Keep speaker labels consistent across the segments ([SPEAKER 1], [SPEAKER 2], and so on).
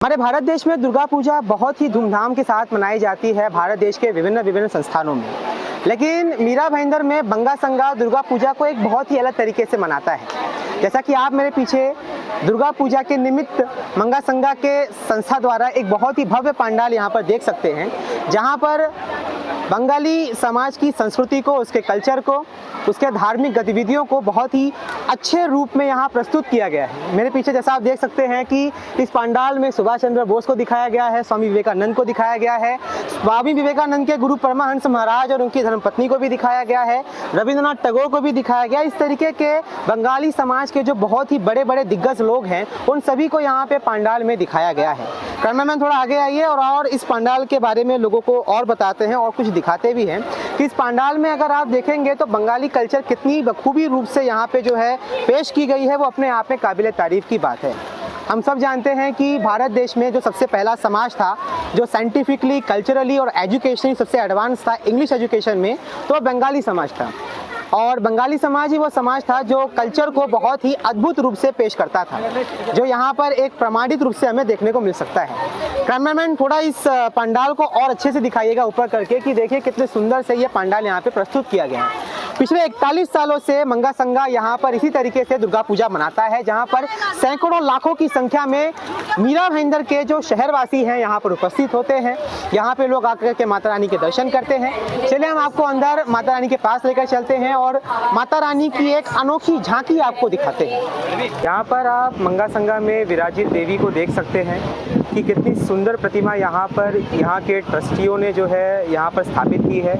[SPEAKER 1] हमारे भारत देश में दुर्गा पूजा बहुत ही धूमधाम के साथ मनाई जाती है भारत देश के विभिन्न विभिन्न संस्थानों में। लेकिन मीरा भाईंदर में बंगा संघा दुर्गा पूजा को एक बहुत ही अलग तरीके से मनाता है। जैसा कि आप मेरे पीछे दुर्गा पूजा के निमित्त मंगा संघा के संस्था द्वारा एक बहुत ही भव्य पंडाल यहाँ पर देख सकते हैं, जहाँ पर बंगाली समाज की संस्कृति को, उसके कल्चर को, उसके धार्मिक गतिविधियों को बहुत ही अच्छे रूप में यहाँ प्रस्तुत किया गया है। मेरे पीछे जैसा आप देख सकते हैं कि इस पंडाल में सुभाष चंद्र बोस को दिखाया गया है, स्वामी विवेकानंद को दिखाया गया है, स्वामी विवेकानंद के गुरु परमहंस महाराज और उनकी धर्मपत्नी को भी दिखाया गया है, रविंद्रनाथ टैगोर को भी दिखाया गया। इस तरीके के बंगाली समाज के जो बहुत ही बड़े बड़े दिग्गज लोग हैं, उन सभी को यहाँ पे पंडाल में दिखाया गया है। कैमरामैन थोड़ा आगे आइए और इस पंडाल के बारे में लोगों को और बताते हैं और कुछ दिखाते भी हैं कि इस पंडाल में अगर आप देखेंगे तो बंगाली कल्चर कितनी बखूबी रूप से यहाँ पे जो है पेश की गई है, वो अपने आप में काबिल तारीफ की बात है। हम सब जानते हैं कि भारत देश में जो सबसे पहला समाज था जो साइंटिफिकली, कल्चरली और एजुकेशनली सबसे एडवांस था इंग्लिश एजुकेशन में, तो बंगाली समाज था। और बंगाली समाज ही वो समाज था जो कल्चर को बहुत ही अद्भुत रूप से पेश करता था, जो यहाँ पर एक प्रमाणित रूप से हमें देखने को मिल सकता है। कैमरामैन थोड़ा इस पंडाल को और अच्छे से दिखाइएगा ऊपर करके कि देखिए कितने सुंदर से ये पंडाल यहाँ पे प्रस्तुत किया गया है। पिछले 41 सालों से मंगा संघा यहाँ पर इसी तरीके से दुर्गा पूजा मनाता है, जहाँ पर सैकड़ों लाखों की संख्या में मीरा भाईंदर के जो शहरवासी हैं यहाँ पर उपस्थित होते हैं। यहाँ पे लोग आकर के माता रानी के दर्शन करते हैं। चलिए हम आपको अंदर माता रानी के पास लेकर चलते हैं और माता रानी की एक अनोखी झांकी आपको दिखाते हैं। यहाँ पर आप मंगा संघा में विराजित देवी को देख सकते हैं कि कितनी सुंदर प्रतिमा यहाँ पर यहाँ के ट्रस्टियों ने जो है यहाँ पर स्थापित की है।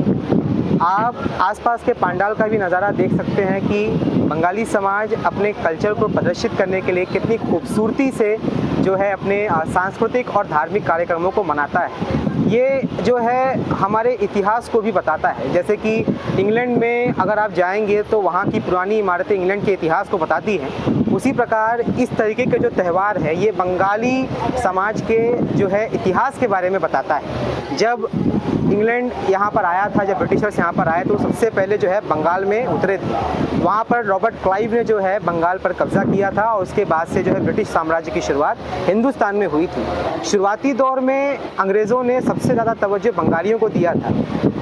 [SPEAKER 1] आप आसपास के पंडाल का भी नज़ारा देख सकते हैं कि बंगाली समाज अपने कल्चर को प्रदर्शित करने के लिए कितनी खूबसूरती से जो है अपने सांस्कृतिक और धार्मिक कार्यक्रमों को मनाता है। ये जो है हमारे इतिहास को भी बताता है। जैसे कि इंग्लैंड में अगर आप जाएंगे तो वहाँ की पुरानी इमारतें इंग्लैंड के इतिहास को बताती हैं। उसी प्रकार इस तरीके के जो त्यौहार है ये बंगाली समाज के जो है इतिहास के बारे में बताता है। जब इंग्लैंड यहाँ पर आया था, जब ब्रिटिशर्स यहाँ पर आए तो सबसे पहले जो है बंगाल में उतरे थे। वहाँ पर रॉबर्ट क्लाइव ने जो है बंगाल पर कब्जा किया था और उसके बाद से जो है ब्रिटिश साम्राज्य की शुरुआत हिंदुस्तान में हुई थी। शुरुआती दौर में अंग्रेज़ों ने सबसे ज़्यादा तवज्जो बंगालियों को दिया था,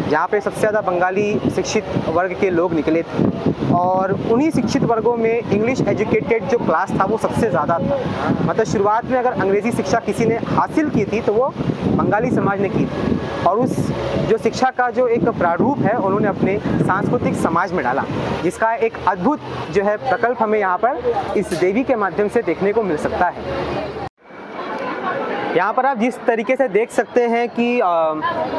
[SPEAKER 1] जहाँ पे सबसे ज़्यादा बंगाली शिक्षित वर्ग के लोग निकले थे और उन्हीं शिक्षित वर्गों में इंग्लिश एजुकेटेड जो क्लास था वो सबसे ज़्यादा था। मतलब शुरुआत में अगर अंग्रेज़ी शिक्षा किसी ने हासिल की थी तो वो बंगाली समाज ने की थी और उस जो शिक्षा का जो एक प्रारूप है उन्होंने अपने सांस्कृतिक समाज में डाला, जिसका एक अद्भुत जो है प्रकल्प हमें यहाँ पर इस देवी के माध्यम से देखने को मिल सकता है। यहाँ पर आप जिस तरीके से देख सकते हैं कि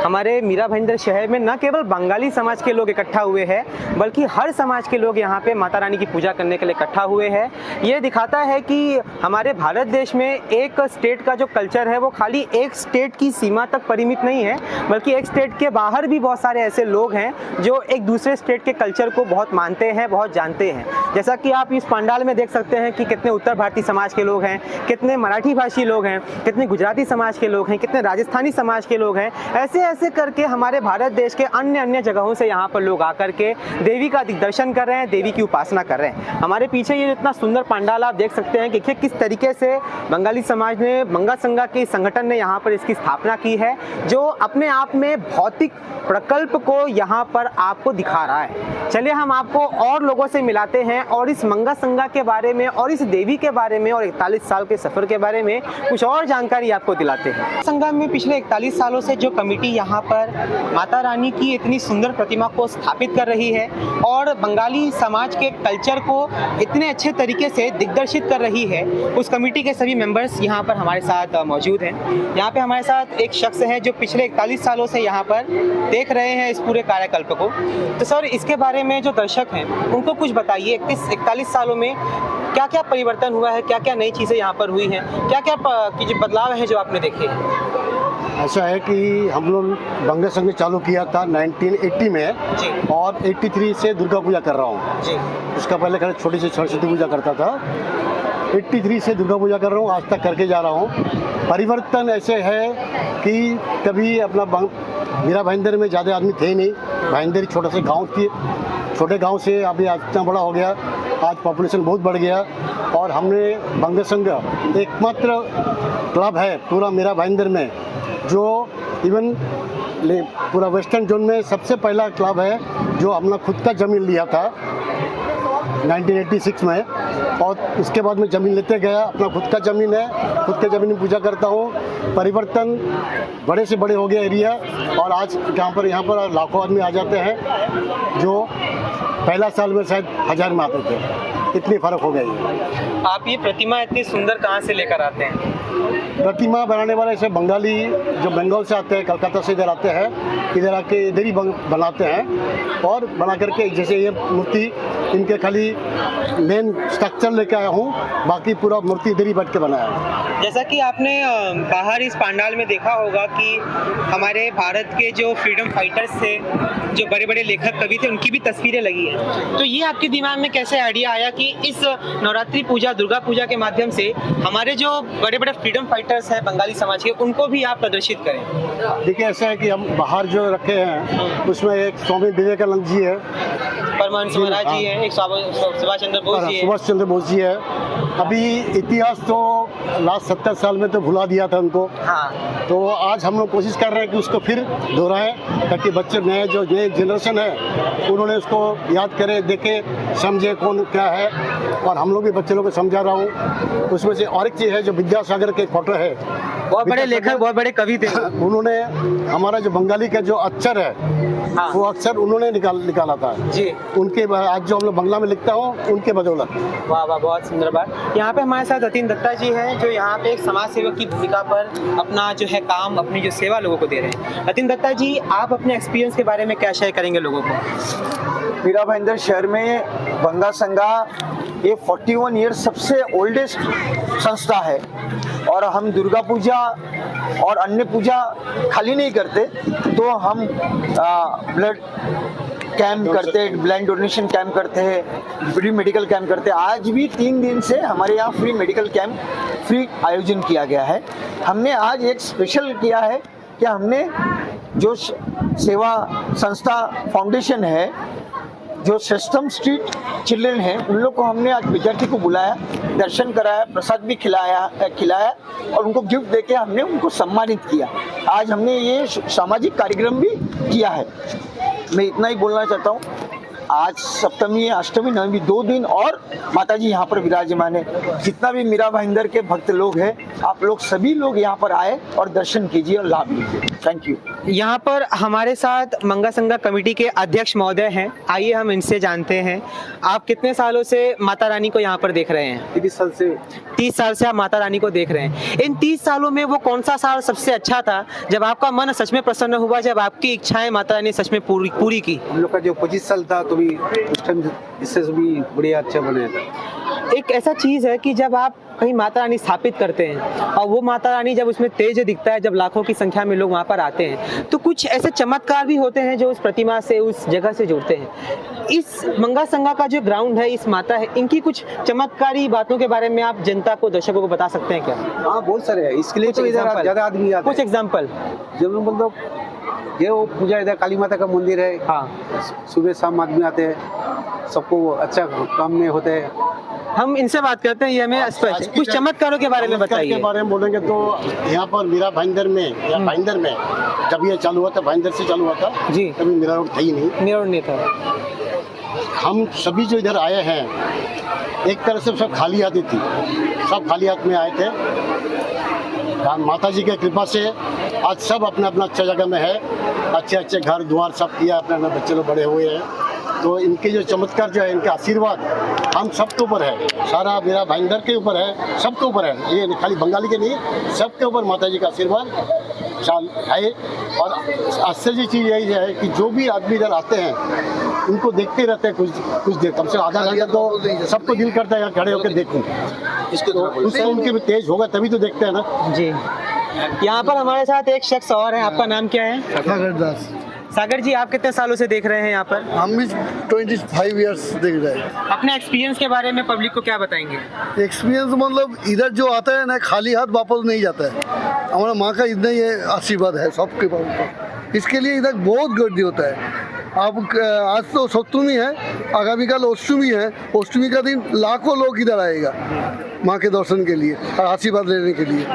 [SPEAKER 1] हमारे मीरा भाईंदर शहर में न केवल बंगाली समाज के लोग इकट्ठा हुए हैं, बल्कि हर समाज के लोग यहाँ पे माता रानी की पूजा करने के लिए इकट्ठा हुए हैं। ये दिखाता है कि हमारे भारत देश में एक स्टेट का जो कल्चर है वो खाली एक स्टेट की सीमा तक परिमित नहीं है, बल्कि एक स्टेट के बाहर भी बहुत सारे ऐसे लोग हैं जो एक दूसरे स्टेट के कल्चर को बहुत मानते हैं, बहुत जानते हैं। जैसा कि आप इस पंडाल में देख सकते हैं कि कितने उत्तर भारतीय समाज के लोग हैं, कितने मराठी भाषी लोग हैं, कितने गुजराती समाज के लोग हैं, कितने राजस्थानी समाज के लोग हैं। ऐसे ऐसे करके हमारे भारत देश के अन्य अन्य जगहों से यहाँ पर लोग आकर के देवी का दर्शन कर रहे हैं, देवी की उपासना कर रहे हैं। हमारे पीछे ये इतना सुंदर पंडाल आप देख सकते हैं कि किस तरीके से बंगाली समाज ने, मंगा संघा के संगठन ने यहाँ पर इसकी स्थापना की है, जो अपने आप में भौतिक प्रकल्प को यहाँ पर आपको दिखा रहा है। चलिए हम आपको और लोगों से मिलाते हैं और इस मंगा संघा के बारे में और इस देवी के बारे में और 41 साल के सफर के बारे में कुछ और जानकारी आपको दिलाते हैं। संगम में पिछले 41 सालों से जो कमेटी यहाँ पर माता रानी की इतनी सुंदर प्रतिमा को स्थापित कर रही है और बंगाली समाज के कल्चर को इतने अच्छे तरीके से दिग्दर्शित कर रही है, उस कमेटी के सभी मेंबर्स यहाँ पर हमारे साथ मौजूद हैं। यहाँ पे हमारे साथ एक शख्स है जो पिछले 41 सालों से यहाँ पर देख रहे हैं इस पूरे कार्यकल्प को। तो सर, इसके बारे में जो दर्शक हैं उनको कुछ बताइए, 41 सालों में क्या क्या परिवर्तन हुआ है, क्या क्या नई चीज़ें यहाँ पर हुई हैं, क्या क्या जो बदलाव हैं जो आपने देखे?
[SPEAKER 2] ऐसा है कि हम लोग बंगा संघ चालू किया था 1980 में
[SPEAKER 1] जी।
[SPEAKER 2] और 83 से दुर्गा पूजा कर रहा हूँ
[SPEAKER 1] जी।
[SPEAKER 2] उसका पहले खाली छोटी सी सरस्वती पूजा करता था। 83 से दुर्गा पूजा कर रहा हूँ, आज तक करके जा रहा हूँ। परिवर्तन ऐसे है कि कभी अपना मीरा भाईंदर में ज़्यादा आदमी थे नहीं। भाईंदर छोटा सा गाँव थी, छोटे गांव से अभी इतना बड़ा हो गया। आज पॉपुलेशन बहुत बढ़ गया और हमने बंगा संघ एकमात्र क्लब है पूरा मीरा भाईंदर में जो इवन पूरा वेस्टर्न जोन में सबसे पहला क्लब है जो अपना खुद का ज़मीन लिया था 1986 में, और उसके बाद में ज़मीन लेते गया। अपना खुद का ज़मीन है, खुद के ज़मीन में पूजा करता हूँ। परिवर्तन बड़े से बड़े हो गया एरिया, और आज यहाँ पर लाखों आदमी आ जाते हैं जो पहला साल में शायद 1000 में आते थे। इतनी फ़र्क हो गई है।
[SPEAKER 1] आप ये प्रतिमा इतनी सुंदर कहाँ से लेकर आते हैं?
[SPEAKER 2] प्रतिमा बनाने वाले ऐसे बंगाली जो बंगाल से आते हैं, कलकत्ता से इधर आते हैं, इधर आके इधर ही बनाते हैं और बना करके, जैसे ये मूर्ति इनके खाली मेन स्ट्रक्चर लेके आया हूँ, बाकी पूरा मूर्ति इधर ही बैठ के बनाया है।
[SPEAKER 1] जैसा कि आपने बाहर इस पंडाल में देखा होगा कि हमारे भारत के जो फ्रीडम फाइटर्स थे, जो बड़े बड़े लेखक कवि थे, उनकी भी तस्वीरें लगी हैं। तो ये आपके दिमाग में कैसे आइडिया आया कि इस नवरात्रि पूजा, दुर्गा पूजा के माध्यम से हमारे जो बड़े बड़े फ्रीडम फाइटर्स हैं बंगाली समाज के, उनको भी आप प्रदर्शित करें?
[SPEAKER 2] देखिए, ऐसा है कि हम बाहर जो रखे हैं उसमें एक स्वामी विवेकानंद जी है,
[SPEAKER 1] परमानंद महाराज जी हैं, एक सुभाष चंद्र बोस जी हैं।
[SPEAKER 2] सुभाष चंद्र बोस जी है। अभी इतिहास तो लास्ट 70 साल में तो भुला दिया था उनको।
[SPEAKER 1] हाँ।
[SPEAKER 2] तो आज हम लोग कोशिश कर रहे हैं कि उसको फिर दोहराएं, ताकि बच्चे नए जनरेशन है उन्होंने उसको याद करें, देखे, समझे कौन क्या है। और हम लोग भी बच्चे लोग को समझा रहा हूँ। उसमें से और एक चीज़ है, जो विद्यासागर के फोटो है,
[SPEAKER 1] बहुत बड़े लेखक, बहुत बड़े कवि थे।
[SPEAKER 2] उन्होंने हमारा जो बंगाली का जो अक्षर है,
[SPEAKER 1] हाँ,
[SPEAKER 2] वो अक्षर उन्होंने निकाला था
[SPEAKER 1] जी।
[SPEAKER 2] उनके आज जो हम लोग बंगला में लिखता हूँ, उनके बदौलत।
[SPEAKER 1] वाह वाह, बहुत सुंदर बात। यहाँ पे हमारे साथ अतिन दत्ता जी हैं, जो यहाँ पे एक समाज सेवक की भूमिका पर अपना जो है काम, अपनी जो सेवा लोगों को दे रहे हैं। अतिन दत्ता जी, आप अपने एक्सपीरियंस के बारे में क्या शेयर करेंगे लोगों को?
[SPEAKER 3] मीरा भाईंदर शहर में बंगा संघा ये 41 ईयर्स सबसे ओल्डेस्ट संस्था है, और हम दुर्गा पूजा और अन्य पूजा खाली नहीं करते, तो हम ब्लड कैंप करते हैं, ब्लड डोनेशन कैंप करते हैं, फ्री मेडिकल कैंप करते हैं। आज भी 3 दिन से हमारे यहाँ फ्री मेडिकल कैंप फ्री आयोजन किया गया है। हमने आज एक स्पेशल किया है कि हमने जो सेवा संस्था फाउंडेशन है, जो सिस्टम स्ट्रीट चिल्ड्रन है, उन लोग को हमने आज विद्यार्थी को बुलाया, दर्शन कराया, प्रसाद भी खिलाया और उनको गिफ्ट देके हमने उनको सम्मानित किया। आज हमने ये सामाजिक कार्यक्रम भी किया है। मैं इतना ही बोलना चाहता हूँ, आज सप्तमी, अष्टमी, नवमी 2 दिन और माताजी यहाँ पर विराजमान है। जितना भी मीरा भाईंदर के भक्त लोग हैं, आप लोग सभी लोग यहाँ पर आए और दर्शन कीजिए और लाभ लीजिए। Thank you.
[SPEAKER 1] यहाँ पर हमारे साथ मंगा संघा कमेटी के अध्यक्ष महोदय हैं, आइए हम इनसे जानते हैं। आप कितने सालों से माता रानी को यहाँ पर देख रहे हैं?
[SPEAKER 4] 30 साल से।
[SPEAKER 1] 30 साल से आप माता रानी को देख रहे हैं। इन 30 सालों में वो कौन सा साल सबसे अच्छा था, जब आपका मन सच में प्रसन्न हुआ, जब आपकी इच्छाएं माता रानी सच में पूरी की?
[SPEAKER 4] हम लोग का जो 25 साल था, तो भी उस टाइम इससे भी बढ़िया अच्छा बनाया था।
[SPEAKER 1] एक ऐसा चीज है कि जब आप कहीं माता रानी स्थापित करते हैं और वो माता रानी जब उसमें तेज दिखता है, जब लाखों की संख्या में लोग वहाँ पर आते हैं, तो कुछ ऐसे चमत्कार भी होते हैं जो उस प्रतिमा से, उस जगह से जुड़ते हैं। इस मंगा संघा का जो ग्राउंड है, इस माता है, इनकी कुछ चमत्कारी बातों के बारे में आप जनता को, दर्शकों को बता सकते हैं क्या?
[SPEAKER 4] हाँ, बहुत सारे हैं। इसके लिए तो इधर ज्यादा आदमी आते हैं।
[SPEAKER 1] कुछ एग्जाम्पल?
[SPEAKER 4] जब मतलब ये वो पूजा, इधर काली माता का मंदिर है।
[SPEAKER 1] हाँ,
[SPEAKER 4] सुबह शाम आदमी आते हैं, सबको अच्छा काम में होते हैं।
[SPEAKER 1] हम इनसे बात करते हैं, ये हमें स्पष्ट कुछ चमत्कारों के बारे में बताइए।
[SPEAKER 2] के बारे में बोलेंगे तो यहाँ पर मीरा भाईंदर में, या भाईंदर में जब ये चालू हुआ था, भाईंदर से चालू हुआ था
[SPEAKER 1] जी,
[SPEAKER 2] तभी मीरा रोड था ही नहीं।
[SPEAKER 1] मीरा रोड नहीं था।
[SPEAKER 2] हम सभी जो इधर आए हैं, एक तरह से सब खाली हाथी थी, सब खाली हाथ में आए थे। माता जी की कृपा से आज सब अपना अपना अच्छा जगह में है, अच्छे अच्छे घर द्वार सब किया, अपने अपने बच्चे लोग बड़े हुए हैं। तो इनके जो चमत्कार जो है, इनके आशीर्वाद हम सबके ऊपर है, सारा मेरा भाईंदर के ऊपर है, सबके ऊपर है। ये खाली बंगाली के नहीं, सबके ऊपर माता जी का आशीर्वाद है। और आश्चर्य चीज़ यही है कि जो भी आदमी इधर आते हैं, उनको देखते रहते हैं कुछ देर, कम से कम आधा घंटा तो सबको दिल करता है यहाँ खड़े होकर देखूं। इसको उससे उनके भी तेज होगा तभी तो देखते हैं ना
[SPEAKER 1] जी। यहाँ पर हमारे साथ एक शख्स और है, आपका नाम क्या है?
[SPEAKER 5] सागर दास।
[SPEAKER 1] सागर जी, आप कितने सालों से देख रहे हैं यहाँ पर?
[SPEAKER 5] हम भी 25 ईयर्स देख रहे हैं।
[SPEAKER 1] अपने एक्सपीरियंस के बारे में पब्लिक को क्या बताएंगे?
[SPEAKER 5] एक्सपीरियंस मतलब इधर जो आता है ना, खाली हाथ वापस नहीं जाता है। हमारा माँ का इतना ही आशीर्वाद है सबके ऊपर, इसके लिए इधर बहुत गर्दी होता है। अब आज तो सप्तमी है, आगामी कल अष्टमी है, अष्टमी का दिन लाखों लोग इधर आएगा माँ के दर्शन के लिए और आशीर्वाद लेने के लिए।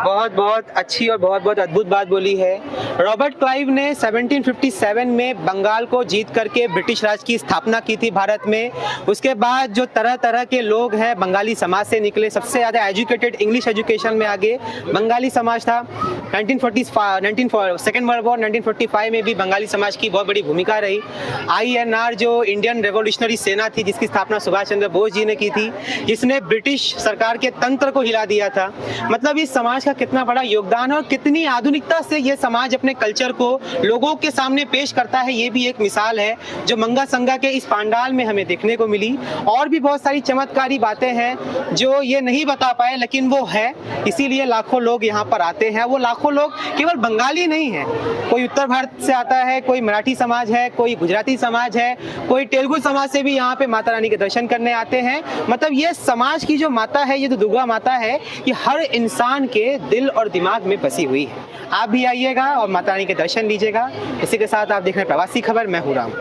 [SPEAKER 1] बहुत बहुत अच्छी और बहुत बहुत अद्भुत बात बोली है। रॉबर्ट क्लाइव ने 1757 में बंगाल को जीत करके ब्रिटिश राज की स्थापना की थी भारत में। उसके बाद जो तरह तरह के लोग हैं बंगाली समाज से निकले, सबसे ज़्यादा एजुकेटेड इंग्लिश एजुकेशन में आगे बंगाली समाज था। 1945 सेकेंड वर्ल्ड वॉर 1945 में भी बंगाली समाज की बहुत बड़ी भूमिका रही। INR जो इंडियन रेवोल्यूशनरी सेना थी जिसकी स्थापना सुभाष चंद्र बोस जी ने की थी, जिसने ब्रिटिश सरकार के तंत्र को हिला दिया था। मतलब इस समाज का कितना बड़ा योगदान है और कितनी आधुनिकता से ये समाज अपने कल्चर को लोगों के सामने पेश करता है, ये भी एक मिसाल है जो मंगा संगा के इस पांडाल में हमें देखने को मिली। और भी बहुत सारी चमत्कारी बातें हैं जो ये नहीं बता पाए, लेकिन वो है, इसीलिए लाखों लोग यहाँ पर आते हैं। वो लाखों लोग केवल बंगाली नहीं है, कोई उत्तर भारत से आता है, कोई मराठी समाज है, कोई गुजराती समाज है, कोई तेलुगु समाज से भी यहाँ पे माता रानी के दर्शन करने आते हैं। मतलब ये समाज की जो माता है, ये तो दुर्गा माता है, ये हर इंसान के दिल और दिमाग में बसी हुई है। आप भी आइएगा और माता रानी के दर्शन लीजिएगा। इसी के साथ आप देख रहे हैं प्रवासी खबर, मैं हूँ राम।